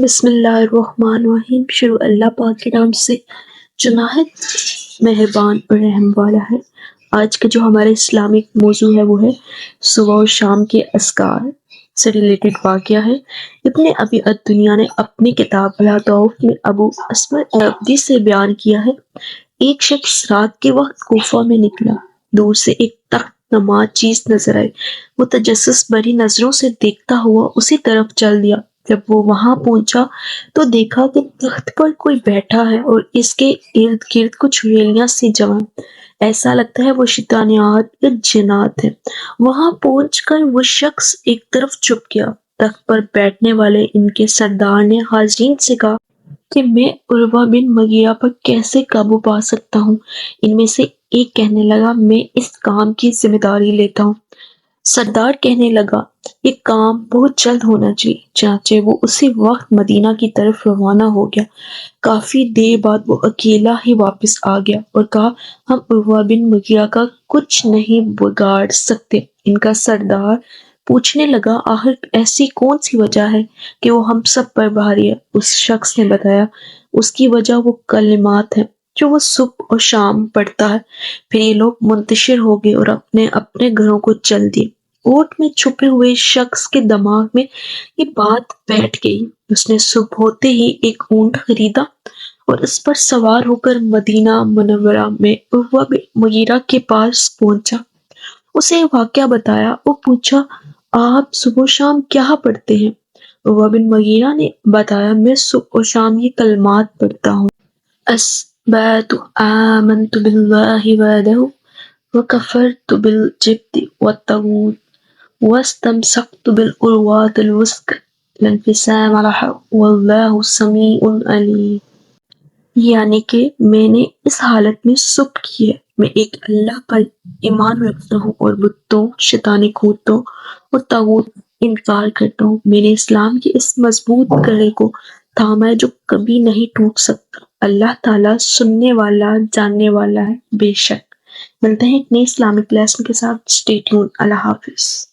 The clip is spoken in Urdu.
بسم اللہ الرحمن الرحیم۔ شروع اللہ پاک کے نام سے جو نہایت مہربان اور رحم والا ہے۔ آج کا جو ہمارا اسلامک موضوع ہے وہ ہے صبح و شام کے اذکار سے ریلیٹڈ واقعہ ہے۔ ابن ابی الدنیا نے اپنی کتاب الہدف میں ابو اسمر عبدی سے بیان کیا ہے، ایک شخص رات کے وقت کوفہ میں نکلا، دور سے ایک تخت نما چیز نظر آئی، وہ تجسس بھری نظروں سے دیکھتا ہوا اسی طرف چل دیا۔ جب وہ وہاں پہنچا تو دیکھا کہ تخت پر کوئی بیٹھا ہے اور اس کے ارد گرد کچھ ویلیاں سی جمع، ایسا لگتا ہے وہ شیطانیات یا جنات ہیں۔ وہاں پہنچ کر وہ شخص ایک طرف چھپ گیا۔ تخت پر بیٹھنے والے ان کے سردار نے حاضرین سے کہا کہ میں عروہ بن مغیرہ پر کیسے قابو پا سکتا ہوں؟ ان میں سے ایک کہنے لگا میں اس کام کی ذمہ داری لیتا ہوں۔ سردار کہنے لگا یہ کام بہت جلد ہونا چاہیے، چنانچہ وہ اسی وقت مدینہ کی طرف روانہ ہو گیا۔ کافی دیر بعد وہ اکیلا ہی واپس آ گیا اور کہا ہم عروہ بن مغیرہ کا کچھ نہیں بگاڑ سکتے۔ ان کا سردار پوچھنے لگا آخر ایسی کون سی وجہ ہے کہ وہ ہم سب پر بھاری ہے؟ اس شخص نے بتایا اس کی وجہ وہ کلمات ہیں جو وہ صبح اور شام پڑھتا ہے۔ پھر یہ لوگ منتشر ہو گئے اور اپنے اپنے گھروں کو چل دیے۔ اونٹ میں چھپے ہوئے شخص کے دماغ میں یہ بات بیٹھ گئی۔ اس نے صبح ہوتے ہی ایک اونٹ خریدا اور اس پر سوار ہو کر مدینہ منورہ میں عروہ بن مغیرہ کے پاس پہنچا، اسے واقعہ بتایا۔ وہ پوچھا آپ صبح و شام کیا پڑھتے ہیں؟ عروہ بن مغیرہ نے بتایا میں صبح و شام یہ کلمات پڑھتا ہوں، اصبحت آمنت باللہ وحدہ وکفرت بالجبت والطاغوت واستمسکت بالعروۃ الوثقی لا انفصام لها واللہ سمیع علیم۔ یعنی کہ میں نے اس حالت میں صبح کی ہے، میں ایک اللہ پر ایمان رکھتا ہوں اور بتوں، شیطانی قوتوں اور طاغوت انکار کرتا ہوں۔ میں نے اسلام کی اس مضبوط کڑی کو تھاما ہے جو کبھی نہیں ٹوٹ سکتا۔ اللہ تعالیٰ سننے والا، جاننے والا ہے۔ بے شک ملتے ہیں ایک نئی اسلامک لیسن کے ساتھ۔ Stay tune. اللہ حافظ۔